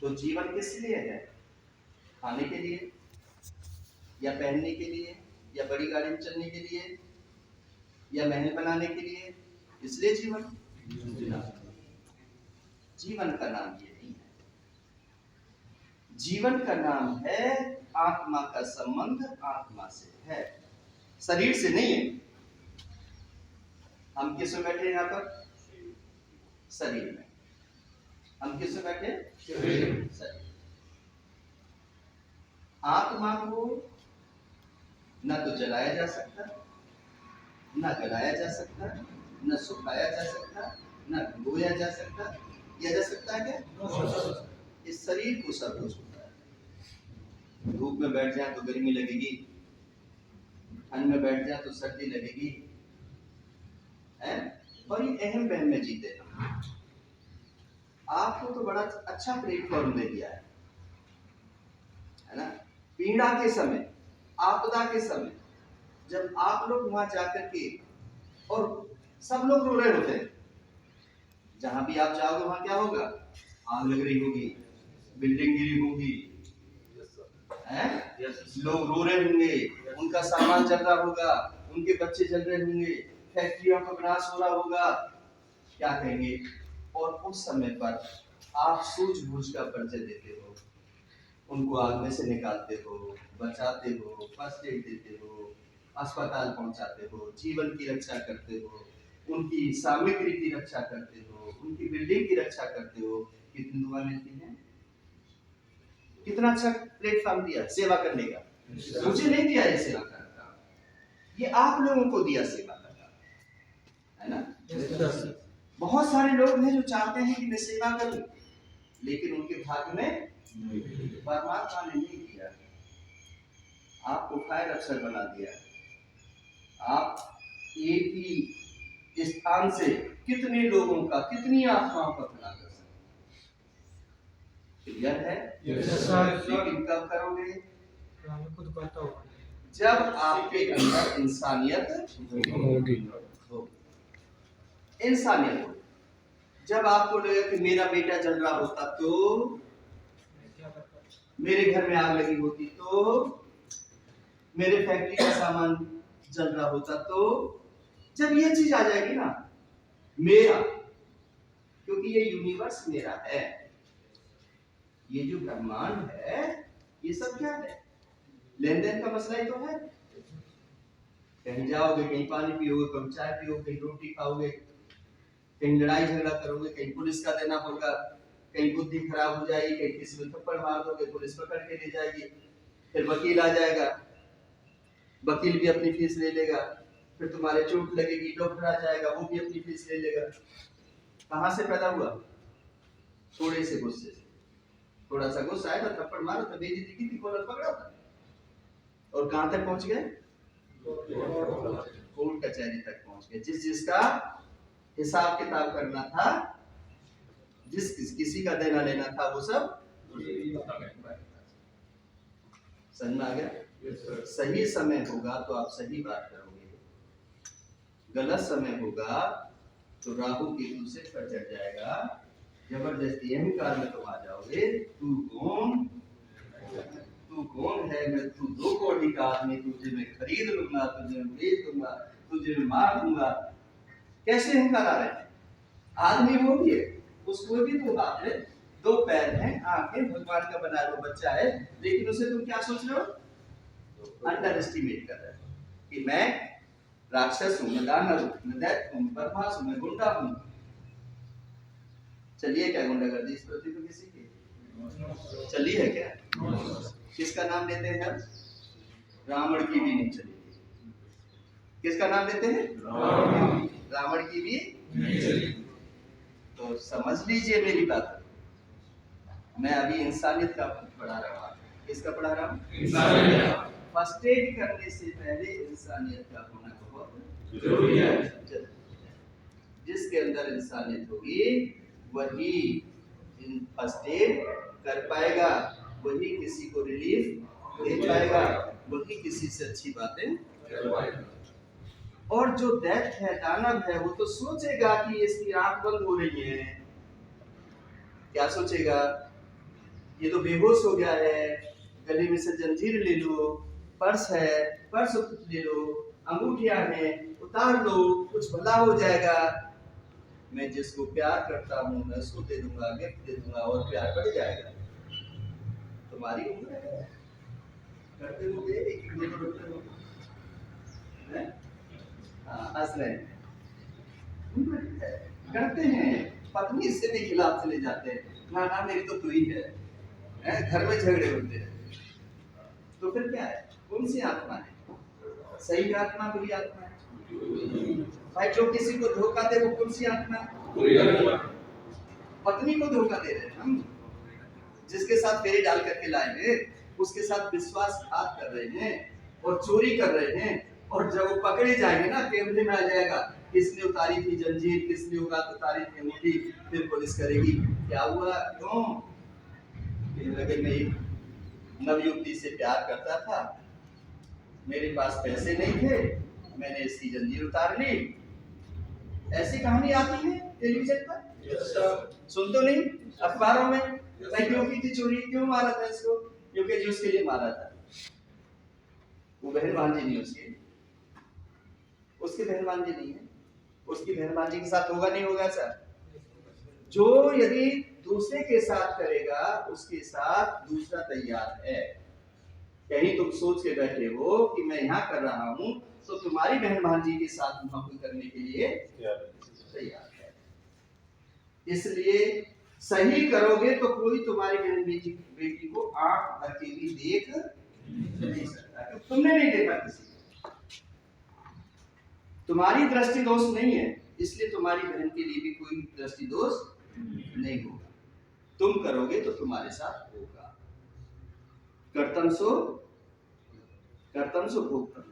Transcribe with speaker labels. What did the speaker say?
Speaker 1: तो जीवन किस लिए है? खाने के लिए, या पहनने के लिए, या बड़ी गाड़ी में चलने के लिए, या महल बनाने के लिए? इसलिए जीवन? जीवन का नाम ये नहीं है। जीवन का नाम है आत्मा का संबंध आत्मा से है, शरीर से नहीं है। हम किस में बैठे यहाँ पर? शरीर में। हम किस में बैठे? शरीर। आत्मा को न तो जलाया जा सकता, न गलाया जा सकता, न सुखाया जा सकता, न भिगोया जा सकता। किया जा सकता है क्या? इस शरीर को सब कुछ होता है। धूप में बैठ जाए तो गर्मी लगेगी, ठंड में बैठ जाए तो सर्दी लगेगी, है? और ये अहम बहम में जीते हैं। आपको तो बड़ा अच्छा प्लेटफॉर्म दे दिया है ना? पीड़ा के समय, आपदा के समय, जब आप लोग वहां जाकर के, और सब लोग रो रहे होते हैं, जहां भी आप जाओगे वहां क्या होगा? आग लग रही होगी, बिल्डिंग गिरी होगी, लोग रो रहे होंगे, उनका सामान जल रहा होगा, उनके बच्चे जल रहे होंगे, फैक्ट्रियों का विनाश हो रहा होगा। क्या कहेंगे? और उस समय पर आप सूझबूझ का परिचय देते हो, उनको आग में से निकालते हो, बचाते हो, फर्स्ट एड देते हो, अस्पताल पहुंचाते हो, जीवन की रक्षा करते हो, उनकी सामग्री की रक्षा करते हो, उनकी बिल्डिंग की रक्षा करते हो। कितनी दुआ मिलती है? कितना अच्छा प्लेटफॉर्म दिया सेवा करने का। मुझे नहीं दिया ये सेवा करने का, ये आप लोगों को दिया सेवा करना, है ना? बहुत सारे लोग हैं जो चाहते हैं कि मैं सेवा करूं, लेकिन उनके भाग्य में परमात्मा ने नहीं किया। आपको फायर अफसर बना दिया। आप एक ही स्थान से कितने लोगों का, कितनी आत्माओं का भला कर सकते हैं? क्लियर है? लेकिन कब करोगे? जब आपके अंदर इंसानियत होगी। इंसानियत होगी। जब आपको लगे कि मेरा बेटा जल रहा होता तो, मेरे घर में आग लगी होती तो, मेरे फैक्ट्री का सामान जल रहा होता तो, जब ये चीज आ जाएगी ना, मेरा, क्योंकि ये यूनिवर्स मेरा है, ये जो ब्रह्मांड है, ये सब क्या है? लेन देन का मसला ही तो है। कहीं जाओगे, कहीं पानी पियोगे, कहीं चाय पियोगे, कहीं रोटी खाओगे, कहीं लड़ाई झगड़ा करोगे, कहीं पुलिस का देना होगा, कहीं बुद्धि खराब हो जाएगी, कहीं किसी में थप्पड़ मार दोगे, पुलिस पकड़ के ले जाएगी, फिर वकील आ जाएगा, वकील भी अपनी फीस ले लेगा, फिर तुम्हारे चोट लगेगी, डॉक्टर आ जाएगा, वो भी अपनी फीस ले लेगा। कहां से पैदा हुआ? थोड़े से गुस्से से। थोड़ा सा गुस्सा आया था, थप्पड़ मारा तो बेइज्जती की थी, कॉलर पकड़ा था, और कहां तक पहुंच गए? कोर्ट कचहरी तक पहुंच गए। जिसका हिसाब किताब करना था, किसी का देना लेना था, वो सब समझ में आ गया? सही समय होगा तो आप सही बात करोगे, गलत समय होगा तो राहु केतु से पर चढ़ जाएगा, जबरदस्ती अहंकार में तुम आ जाओगे। तू कौन है? मैं तू 2 करोड़ का आदमी, तुझे मैं खरीद लूंगा, तुझे मैं बेच दूंगा, तुझे मैं मार दूंगा। कैसे अहंकार आ रहे हैं? आदमी वो भी है, उसको भी तो बात है, 2 पैर हैं, आंखें, भगवान का बनाया हुआ बच्चा है, लेकिन उसे तुम क्या सोच रहे हो? अंडर एस्टिमेट कर रहे हो कि मैं राक्षस हूं, मैं दानव हूं, मैं दैत्य हूं, बदमाश हूं, मैं गुंडा हूं। चलिए क्या गुंडागर्दी इस पृथ्वी पर किसी की चली है क्या? किसका नाम लेते हैं हम? रावण की भी नहीं चली। किसका नाम लेते हैं? रावण की भी नहीं चली। तो समझ लीजिए मेरी बात। मैं अभी इंसानियत का पढ़ा रहा हूँ। किसका पढ़ा रहा हूँ? इंसानियत। फर्स्ट एड करने से पहले इंसानियत का होना बहुत जरूरी है। जिसके अंदर इंसानियत होगी वही फर्स्ट एड कर पाएगा, वही किसी को रिलीफ दे पाएगा, वही किसी से अच्छी बातें कर पाएगा। और जो दैत्य है, दानव है, वो तो सोचेगा कि इसकी आंख बंद हो रही है। क्या सोचेगा? ये तो बेहोश हो गया है, गले में से जंजीर ले लो, पर्स है, पर्स ले लो, अंगूठियां हैं, उतार लो, कुछ भला हो जाएगा। मैं जिसको प्यार करता हूँ मैं उसको दे दूंगा, गिफ्ट दे दूंगा और प्यार बढ़ जाएगा। तुम्हारी उम्र है, करते हो हंस रहे हैं, करते हैं, पत्नी से भी खिलाफ चले जाते हैं, ना ना मेरी तो तू ही है, घर में झगड़े होते हैं। तो फिर क्या है, कौन सी आत्मा है, सही आत्मा बुरी आत्मा है? भाई जो किसी को धोखा दे वो कौन सी आत्मा है? पत्नी को धोखा दे रहे हैं हम, जिसके साथ फेरे डाल करके लाएंगे उसके साथ विश्वासघात कर रहे हैं और चोरी कर रहे हैं, और जब वो पकड़े जाएंगे ना कैमरे में आ जाएगा किसने उतारी थी जंजीर, किसने उतारी थी अंगूठी, फिर पुलिस करेगी क्या हुआ, क्यों? लगे मैं एक नवयुवती से प्यार करता था, मेरे पास पैसे नहीं थे, मैंने इसकी जंजीर उतार ली। ऐसी कहानी आती है टेलीविजन पर, सुन तो नहीं अखबारों में, मैं क्यों की थी चोरी, क्यों मारा था इसको, क्योंकि जो उसके लिए मारा था वो बहन भांजी नहीं, उसकी बहन भांजी नहीं है, उसकी बहन भांजी के साथ होगा नहीं होगा सर? जो यदि दूसरे के साथ करेगा उसके साथ दूसरा तैयार है। कहीं तुम सोच के बैठे हो कि मैं यहाँ कर रहा हूँ तो तुम्हारी बहन भांजी के साथ वहां कोई करने के लिए तैयार है। इसलिए सही करोगे तो कोई तुम्हारी बहन बेटी को आंख भर के भी देख नहीं सकता, क्योंकि तुमने नहीं देखा किसी को, तुम्हारी दृष्टि दोष नहीं है, इसलिए तुम्हारी बहन के लिए भी कोई दृष्टि दोष नहीं होगा। तुम करोगे तो तुम्हारे साथ होगा। कर्तम सो भोक्तम।